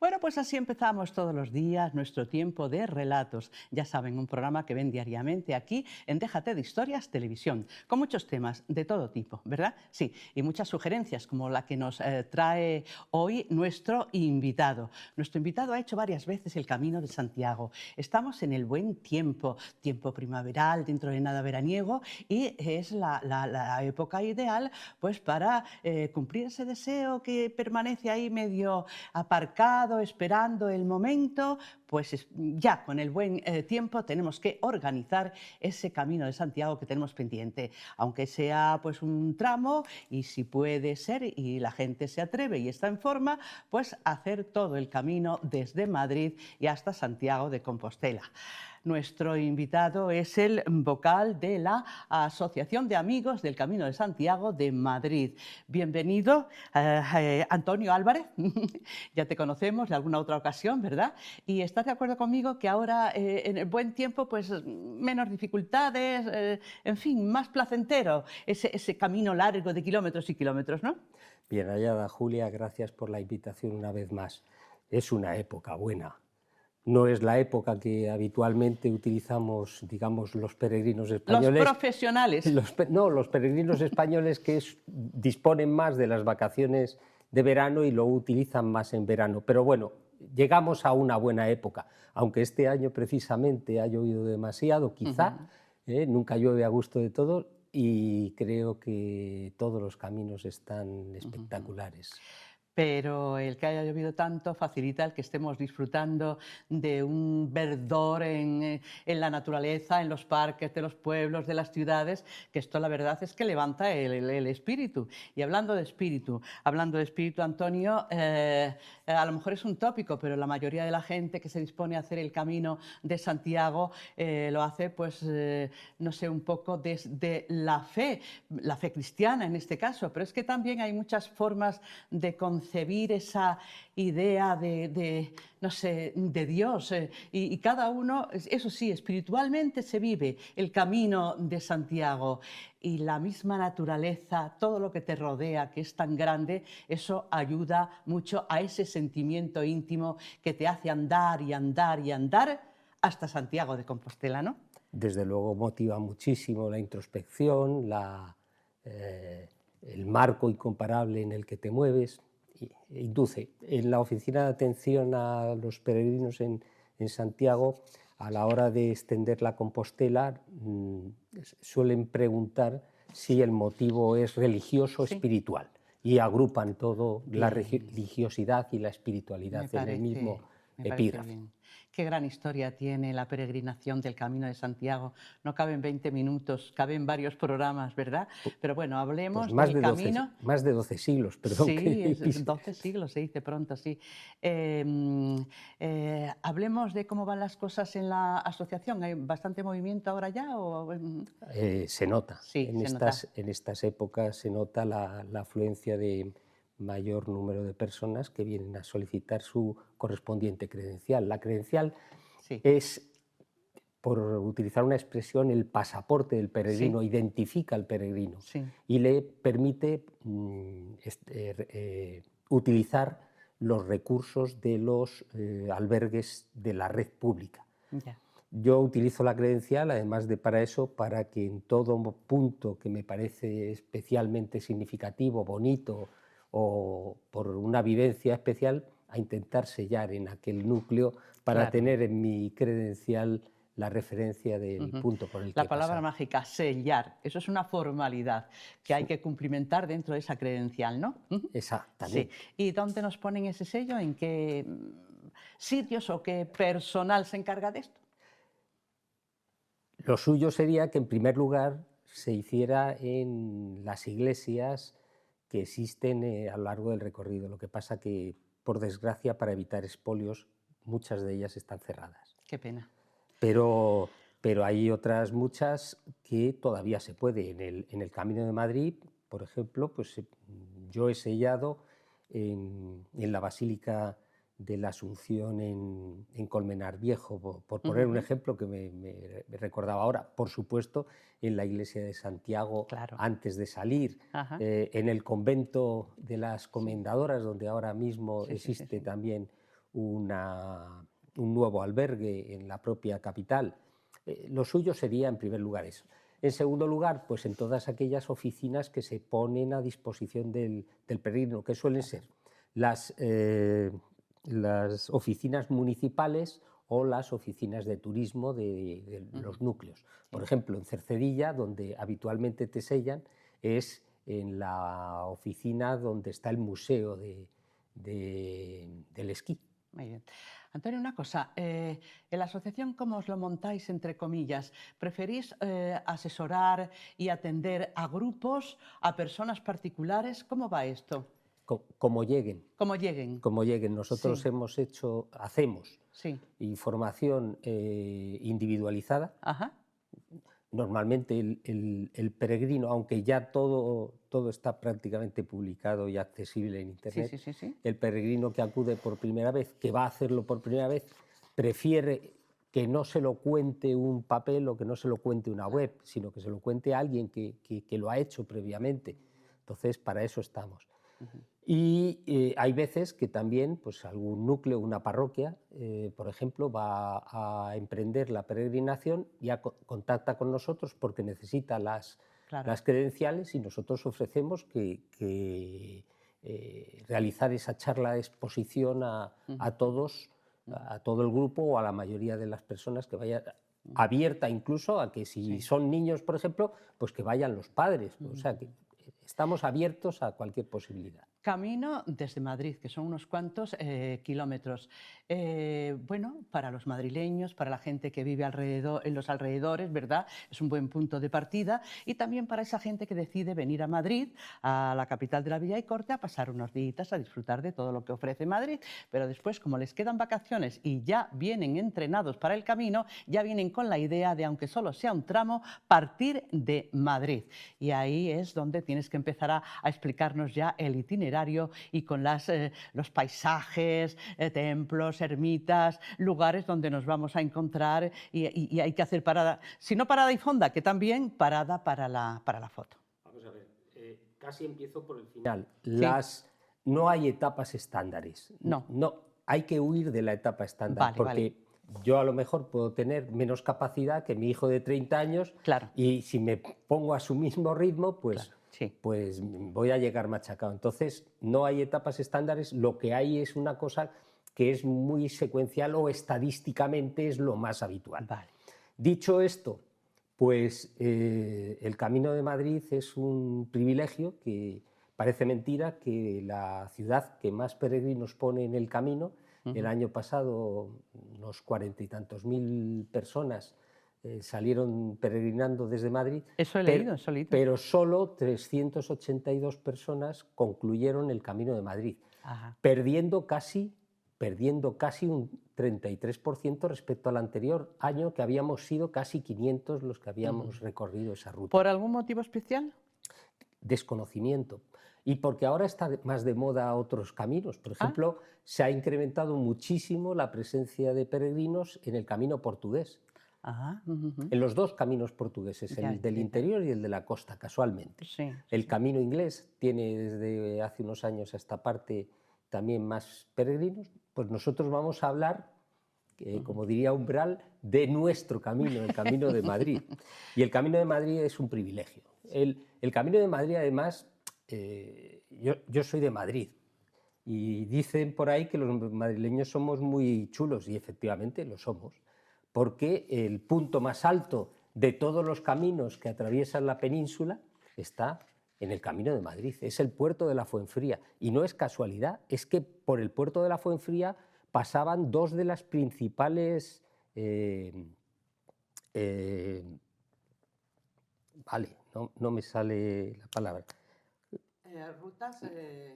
Bueno, pues así empezamos todos los días nuestro tiempo de relatos. Ya saben, un programa que ven diariamente aquí en Déjate de Historias Televisión, con muchos temas de todo tipo, ¿verdad? Sí, y muchas sugerencias como la que nos trae hoy nuestro invitado. Nuestro invitado ha hecho varias veces el Camino de Santiago. Estamos en el buen tiempo, tiempo primaveral, dentro de nada veraniego, y es la época ideal pues para cumplir ese deseo que permanece ahí medio aparcado, esperando el momento, pues ya con el buen tiempo tenemos que organizar ese Camino de Santiago que tenemos pendiente, aunque sea pues un tramo, y si puede ser y la gente se atreve y está en forma, pues hacer todo el camino desde Madrid y hasta Santiago de Compostela. Nuestro invitado es el vocal de la Asociación de Amigos del Camino de Santiago de Madrid. Bienvenido, Antonio Álvarez. Ya te conocemos de alguna otra ocasión, ¿verdad? Y estás de acuerdo conmigo que ahora, en el buen tiempo, pues menos dificultades, en fin, más placentero ese camino largo de kilómetros y kilómetros, ¿no? Bien hallada, Julia, gracias por la invitación una vez más. Es una época buena. No es la época que habitualmente utilizamos, digamos, los peregrinos Los españoles. profesionales. Los peregrinos españoles que disponen más de las vacaciones de verano y lo utilizan más en verano. Pero bueno, llegamos a una buena época, aunque este año precisamente ha llovido demasiado, quizá, nunca llueve a gusto de todos, y creo que todos los caminos están espectaculares. Pero el que haya llovido tanto facilita el que estemos disfrutando de un verdor en la naturaleza, en los parques de los pueblos, de las ciudades, que esto la verdad es que levanta el espíritu. Y hablando de espíritu, Antonio, a lo mejor es un tópico, pero la mayoría de la gente que se dispone a hacer el Camino de Santiago lo hace, pues, no sé, un poco desde la fe cristiana en este caso, pero es que también hay muchas formas de concebir esa idea no sé, de Dios, y cada uno, eso sí, espiritualmente se vive el Camino de Santiago, y la misma naturaleza, todo lo que te rodea, que es tan grande, eso ayuda mucho a ese sentimiento íntimo que te hace andar y andar y andar hasta Santiago de Compostela, ¿no? Desde luego motiva muchísimo la introspección, el marco incomparable en el que te mueves, e induce. En la oficina de atención a los peregrinos en Santiago, a la hora de extender la Compostela, suelen preguntar si el motivo es religioso o Sí, espiritual, y agrupan todo, la bien. religiosidad y la espiritualidad, en el mismo Me parece epígrafe. bien. Qué gran historia tiene la peregrinación del Camino de Santiago. No caben 20 minutos, caben varios programas, ¿verdad? Pero bueno, Pues hablemos del camino. más de 12 siglos, perdón Sí, que es pise. 12 siglos, se dice pronto, sí. Hablemos de cómo van las cosas en la asociación. ¿Hay bastante movimiento ahora ya? Se nota, Sí, se nota. en estas épocas se nota la afluencia de mayor número de personas que vienen a solicitar su correspondiente credencial. La credencial Sí, es, por utilizar una expresión, el pasaporte del peregrino, sí, identifica al peregrino sí. y le permite utilizar los recursos de los albergues de la red pública. Ya. Yo utilizo la credencial, además de para eso, para que en todo punto que me parece especialmente significativo, bonito, o por una vivencia especial, a intentar sellar en aquel núcleo para Claro. tener en mi credencial la referencia del Ujú. punto por el que La he palabra pasado. mágica, sellar, eso es una formalidad que hay Sí, que cumplimentar dentro de esa credencial, ¿no? Ujú. Sí. exactamente. ¿Y dónde nos ponen ese sello? ¿En qué sitios o qué personal se encarga de esto? Lo suyo sería que, en primer lugar, se hiciera en las iglesias que existen a lo largo del recorrido. Lo que pasa que, por desgracia, para evitar expolios, muchas de ellas están cerradas. Qué pena. Pero, pero hay otras muchas que todavía se puede. En el Camino de Madrid, por ejemplo, pues yo he sellado en la Basílica de la Asunción en Colmenar Viejo, por poner un Ujú. ejemplo que me recordaba ahora. Por supuesto, en la iglesia de Santiago Claro. antes de salir, Ajá. en el convento de las Sí, Comendadoras, donde ahora mismo sí, sí, sí, existe sí. también un nuevo albergue en la propia capital. Lo suyo sería, en primer lugar, eso. En segundo lugar, pues en todas aquellas oficinas que se ponen a disposición del peregrino, que suelen ser las oficinas municipales o las oficinas de turismo de los núcleos. Por ejemplo, en Cercedilla, donde habitualmente te sellan, es en la oficina donde está el museo del esquí. Muy bien. Antonio, una cosa, en la asociación, ¿cómo os lo montáis, entre comillas? ¿Preferís asesorar y atender a grupos, a personas particulares? ¿Cómo va esto? Como lleguen. Como lleguen. Como lleguen. Nosotros Sí. hacemos Sí. información individualizada. Ajá. Normalmente el peregrino, aunque ya todo está prácticamente publicado y accesible en Internet, Sí. el peregrino que acude por primera vez, que va a hacerlo por primera vez, prefiere que no se lo cuente un papel o que no se lo cuente una web, sino que se lo cuente alguien que lo ha hecho previamente. Entonces, para eso estamos. Y hay veces que también pues, algún núcleo, una parroquia, por ejemplo, va a emprender la peregrinación y contacta con nosotros porque necesita las credenciales, y nosotros ofrecemos que realizar esa charla de exposición a todos, a todo el grupo o a la mayoría de las personas que vayan, abierta incluso a que si son niños, por ejemplo, pues que vayan los padres. O sea, que estamos abiertos a cualquier posibilidad. Camino desde Madrid, que son unos cuantos kilómetros. Bueno, para los madrileños, para la gente que vive en los alrededores, ¿verdad? Es un buen punto de partida. Y también para esa gente que decide venir a Madrid, a la capital de la Villa y Corte, a pasar unos días, a disfrutar de todo lo que ofrece Madrid. Pero después, como les quedan vacaciones y ya vienen entrenados para el camino, ya vienen con la idea de, aunque solo sea un tramo, partir de Madrid. Y ahí es donde tienes que empezar a explicarnos ya el itinerario y con los paisajes, templos, ermitas, lugares donde nos vamos a encontrar y hay que hacer parada, si no parada y fonda, que también parada para la foto. Vamos a ver, casi empiezo por el final. Sí. No hay etapas estándares. No. Hay que huir de la etapa estándar, porque yo a lo mejor puedo tener menos capacidad que mi hijo de 30 años, claro, y si me pongo a su mismo ritmo, pues... Claro. Sí. Pues voy a llegar machacado. Entonces, no hay etapas estándares, lo que hay es una cosa que es muy secuencial o estadísticamente es lo más habitual. Vale. Dicho esto, pues el Camino de Madrid es un privilegio que parece mentira, que la ciudad que más peregrinos pone en el camino, el año pasado unos 40 y tantos mil personas salieron peregrinando desde Madrid, eso he leído. Pero solo 382 personas concluyeron el Camino de Madrid, perdiendo casi un 33% respecto al anterior año, que habíamos sido casi 500 los que habíamos recorrido esa ruta. ¿Por algún motivo especial? Desconocimiento. Y porque ahora está más de moda otros caminos. Por ejemplo, se ha incrementado muchísimo la presencia de peregrinos en el camino portugués. En los dos caminos portugueses, el del interior y el de la costa, casualmente. El camino inglés tiene desde hace unos años a esta parte también más peregrinos. Pues nosotros vamos a hablar, como diría Umbral, de nuestro camino, el Camino de Madrid. Y el Camino de Madrid es un privilegio. El Camino de Madrid, además, yo soy de Madrid, y dicen por ahí que los madrileños somos muy chulos, y efectivamente lo somos, porque el punto más alto de todos los caminos que atraviesan la península está en el Camino de Madrid, es el puerto de la Fuenfría. Y no es casualidad, es que por el puerto de la Fuenfría pasaban dos de las principales... no me sale la palabra. Rutas,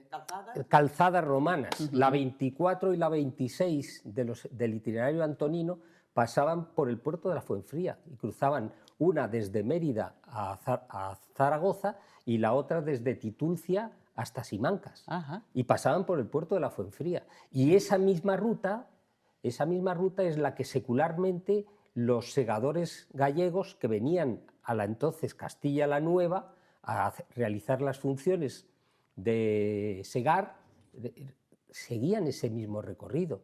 calzadas. Calzadas romanas. La 24 y la 26 del itinerario antonino pasaban por el puerto de la Fuenfría y cruzaban, una desde Mérida a Zaragoza y la otra desde Titulcia hasta Simancas. Y pasaban por el puerto de la Fuenfría. Y esa misma ruta es la que secularmente los segadores gallegos que venían a la entonces Castilla la Nueva a realizar las funciones de segar, seguían ese mismo recorrido.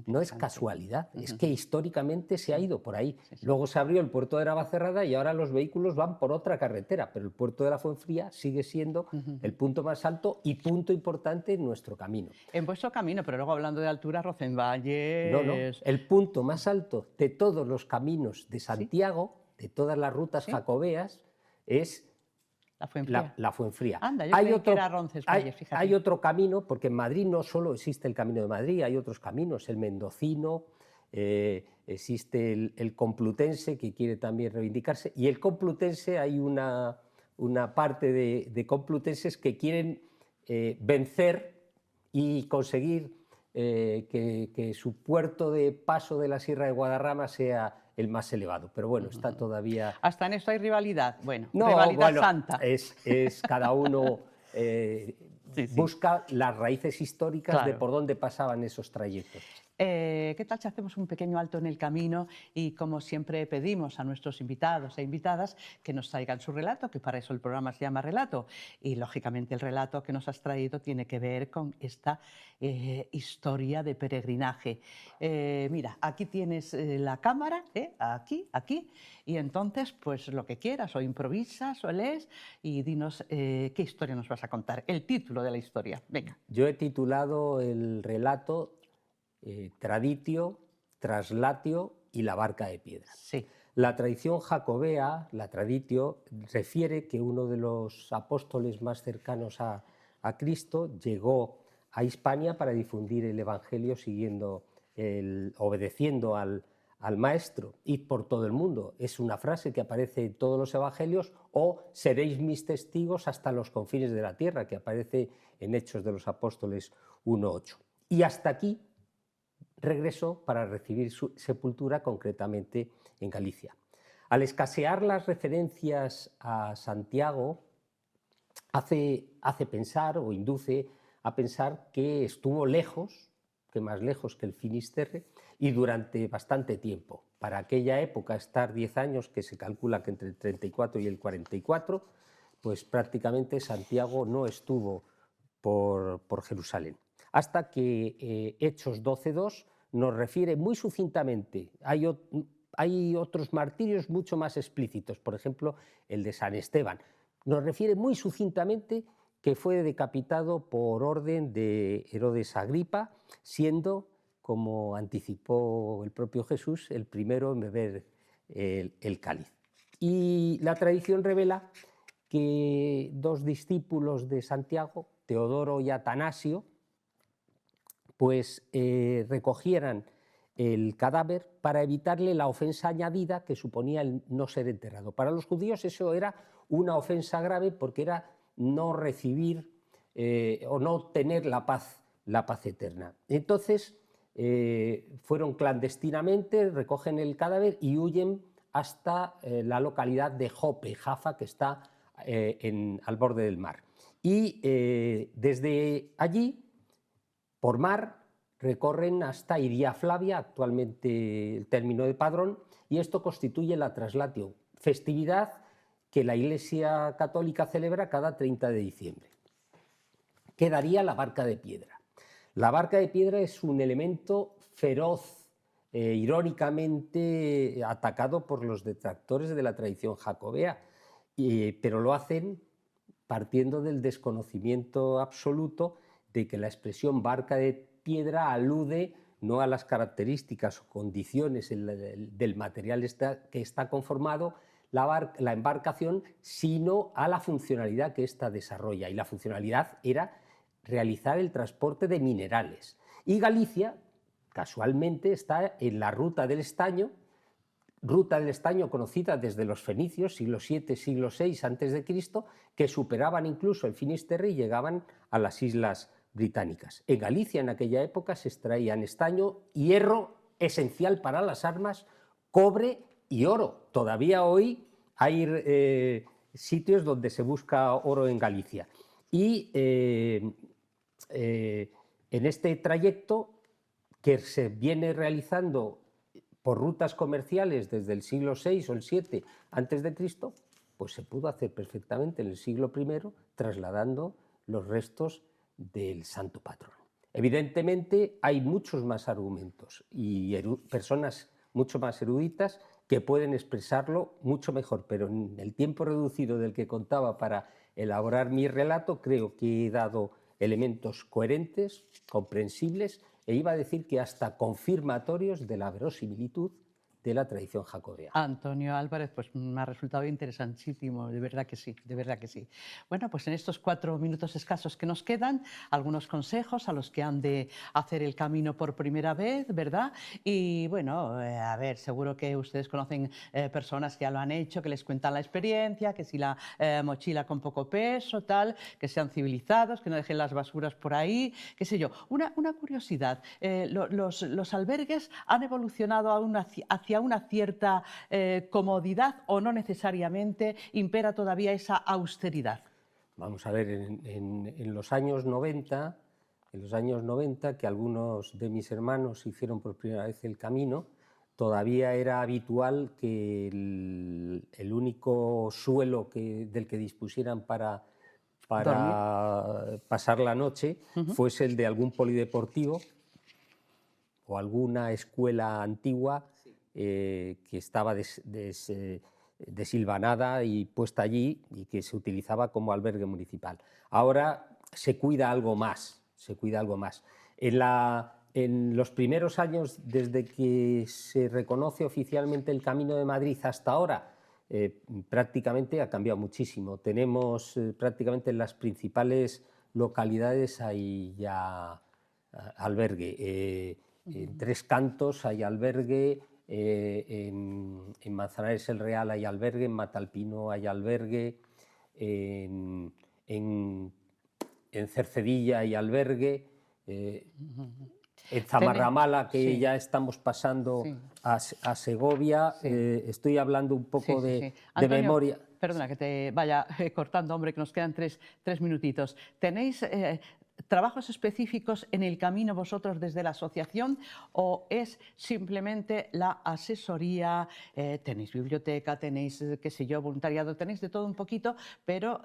no es interesante. casualidad, es que históricamente se ha ido por ahí. Sí, sí. Luego se abrió el puerto de Navacerrada y ahora los vehículos van por otra carretera, pero el puerto de la Fuenfría sigue siendo el punto más alto y punto importante en nuestro camino. En vuestro camino, pero luego hablando de altura, No, Rozenvalles... el punto más alto de todos los caminos de ¿Sí? Santiago, de todas las rutas ¿Sí? jacobeas, es La Fuenfría. la Fuenfría. Anda, yo creí que era Roncesvalles, fíjate. Hay otro camino, porque en Madrid no solo existe el Camino de Madrid, hay otros caminos, el mendocino, existe el complutense, que quiere también reivindicarse, y el complutense hay una parte de complutenses que quieren vencer y conseguir que su puerto de paso de la Sierra de Guadarrama sea el más elevado. Pero bueno, está todavía... Hasta en esto hay rivalidad. Bueno, No, rivalidad bueno, santa. es cada uno Sí, sí. busca las raíces históricas de Claro. por dónde pasaban esos trayectos. ¿Qué tal si hacemos un pequeño alto en el camino y, como siempre, pedimos a nuestros invitados e invitadas que nos traigan su relato, que para eso el programa se llama Relato? Y, lógicamente, el relato que nos has traído tiene que ver con esta historia de peregrinaje. Mira, aquí tienes la cámara, aquí, y entonces, pues lo que quieras, o improvisas o lees, y dinos qué historia nos vas a contar, el título de la historia. Venga. Yo he titulado el relato Traditio, Traslatio y la barca de piedra. Sí. La tradición jacobea, la Traditio, refiere que uno de los apóstoles más cercanos a Cristo llegó a Hispania para difundir el Evangelio obedeciendo al Maestro. Id por todo el mundo. Es una frase que aparece en todos los Evangelios, o seréis mis testigos hasta los confines de la tierra, que aparece en Hechos de los Apóstoles 1:8. Y hasta aquí regresó para recibir su sepultura, concretamente en Galicia. Al escasear las referencias a Santiago, hace pensar o induce a pensar que estuvo lejos, que más lejos que el Finisterre, y durante bastante tiempo. Para aquella época, estar 10 años, que se calcula que entre el 34 y el 44, pues prácticamente Santiago no estuvo por Jerusalén. Hasta que Hechos 12:2 nos refiere muy sucintamente. Hay otros martirios mucho más explícitos, por ejemplo, el de San Esteban. Nos refiere muy sucintamente que fue decapitado por orden de Herodes Agripa, siendo, como anticipó el propio Jesús, el primero en beber el cáliz. Y la tradición revela que dos discípulos de Santiago, Teodoro y Atanasio, pues recogieran el cadáver para evitarle la ofensa añadida que suponía el no ser enterrado. Para los judíos eso era una ofensa grave, porque era no recibir o no tener la paz eterna. Entonces fueron clandestinamente, recogen el cadáver y huyen hasta la localidad de Jope, Jaffa, que está al borde del mar. Y desde allí, por mar, recorren hasta Iria Flavia, actualmente el término de Padrón, y esto constituye la Traslatio, festividad que la Iglesia Católica celebra cada 30 de diciembre. Quedaría la barca de piedra. La barca de piedra es un elemento feroz, irónicamente atacado por los detractores de la tradición jacobea, pero lo hacen partiendo del desconocimiento absoluto de que la expresión barca de piedra alude no a las características o condiciones del material que está conformado la embarcación, sino a la funcionalidad que ésta desarrolla. Y la funcionalidad era realizar el transporte de minerales. Y Galicia, casualmente, está en la ruta del estaño conocida desde los fenicios, siglo VII, siglo VI a.C., que superaban incluso el Finisterre y llegaban a las islas británicas. En Galicia, en aquella época, se extraían estaño, hierro, esencial para las armas, cobre y oro. Todavía hoy hay sitios donde se busca oro en Galicia. Y en este trayecto, que se viene realizando por rutas comerciales desde el siglo VI o el VII a.C., pues se pudo hacer perfectamente en el siglo I, trasladando los restos del santo patrón. Evidentemente hay muchos más argumentos y personas mucho más eruditas que pueden expresarlo mucho mejor, pero en el tiempo reducido del que contaba para elaborar mi relato, creo que he dado elementos coherentes, comprensibles e iba a decir que hasta confirmatorios de la verosimilitud de la tradición jacobea. Antonio Álvarez, pues me ha resultado interesantísimo, de verdad que sí, de verdad que sí. Bueno, pues en estos 4 minutos escasos que nos quedan, algunos consejos a los que han de hacer el camino por primera vez, ¿verdad? Y bueno, a ver, seguro que ustedes conocen personas que ya lo han hecho, que les cuentan la experiencia, que si la mochila con poco peso, tal, que sean civilizados, que no dejen las basuras por ahí, qué sé yo. Una curiosidad, los albergues han evolucionado hacia una cierta comodidad o no necesariamente impera todavía esa austeridad. Vamos a ver, en los años 90, que algunos de mis hermanos hicieron por primera vez el camino, todavía era habitual que el único suelo del que dispusieran para Dormir. pasar la noche fuese el de algún polideportivo o alguna escuela antigua que estaba desilvanada y puesta allí y que se utilizaba como albergue municipal. Ahora se cuida algo más, se cuida algo más. En los primeros años, desde que se reconoce oficialmente el Camino de Madrid hasta ahora, prácticamente ha cambiado muchísimo. Tenemos prácticamente en las principales localidades hay ya albergue. En Tres Cantos hay albergue, en Manzanares el Real hay albergue, en Matalpino hay albergue, en Cercedilla hay albergue, en Zamarramala, que sí. ya estamos pasando Sí. a Segovia, Sí. estoy hablando un poco Sí. de Antonio, memoria. perdona que te vaya cortando, hombre, que nos quedan tres minutitos. ¿Tenéis trabajos específicos en el camino vosotros desde la asociación o es simplemente la asesoría? Tenéis biblioteca, tenéis, qué sé yo, voluntariado, tenéis de todo un poquito, pero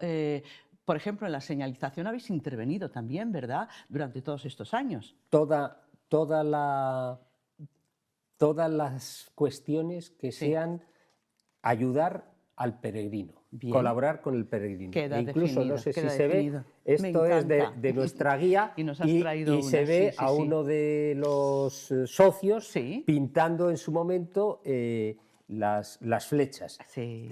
por ejemplo, en la señalización habéis intervenido también, ¿verdad?, durante todos estos años. Todas las cuestiones que Sí. sean ayudar al peregrino, Bien. colaborar con el peregrino. Queda E incluso, definido, no sé si queda se definido. ve, Me esto es encanta. de nuestra guía Y nos has traído y se una, ve sí, sí, a sí. uno de los socios Sí. pintando en su momento las flechas. Sí.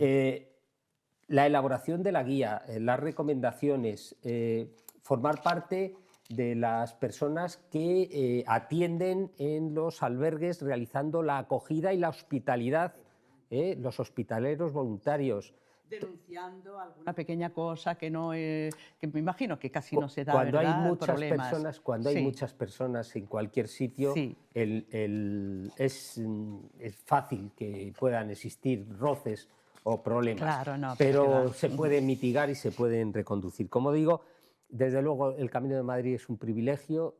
La elaboración de la guía, las recomendaciones, formar parte de las personas que atienden en los albergues realizando la acogida y la hospitalidad, los hospitaleros voluntarios. Denunciando alguna pequeña cosa que no, que me imagino que casi no se da, Cuando hay ¿verdad?, muchas problemas. personas, cuando hay Sí. muchas personas en cualquier sitio, Sí. Es fácil que puedan existir roces o problemas, Claro, no, pero se pueden mitigar y se pueden reconducir. Como digo, desde luego el Camino de Madrid es un privilegio,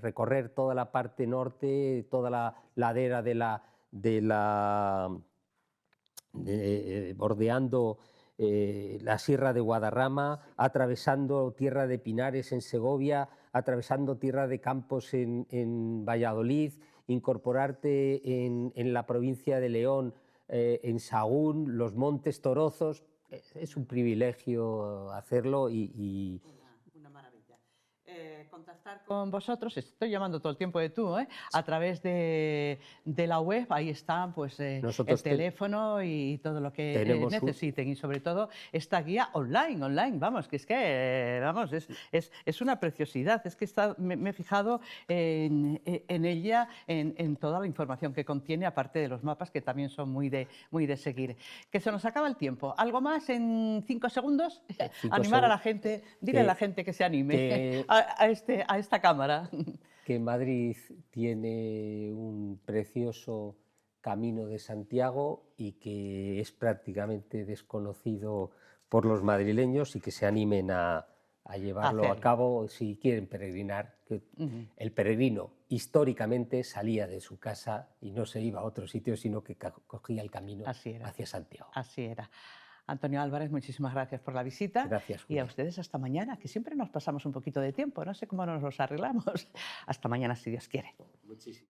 recorrer toda la parte norte, toda la ladera bordeando la Sierra de Guadarrama, atravesando tierra de Pinares en Segovia, atravesando tierra de Campos en Valladolid, incorporarte en la provincia de León, en Sahagún, los Montes Torozos. Es un privilegio hacerlo y Una maravilla. Contactar con vosotros, estoy llamando todo el tiempo de tú, a través de la web, ahí está pues, el teléfono y todo lo que necesiten y sobre todo esta guía online, vamos, que es que, vamos, es una preciosidad, es que me he fijado en ella, en toda la información que contiene, aparte de los mapas que también son muy de seguir. Que se nos acaba el tiempo. ¿Algo más en 5 segundos? Animar a la gente, dile a la gente que se anime a esta cámara. Que Madrid tiene un precioso Camino de Santiago y que es prácticamente desconocido por los madrileños y que se animen a llevarlo a cabo si quieren peregrinar. El peregrino históricamente salía de su casa y no se iba a otro sitio, sino que cogía el camino hacia Santiago. Así era. Antonio Álvarez, muchísimas gracias por la visita. Gracias, Y Julia. a ustedes hasta mañana, que siempre nos pasamos un poquito de tiempo, no sé cómo nos los arreglamos. Hasta mañana, si Dios quiere. Muchísimas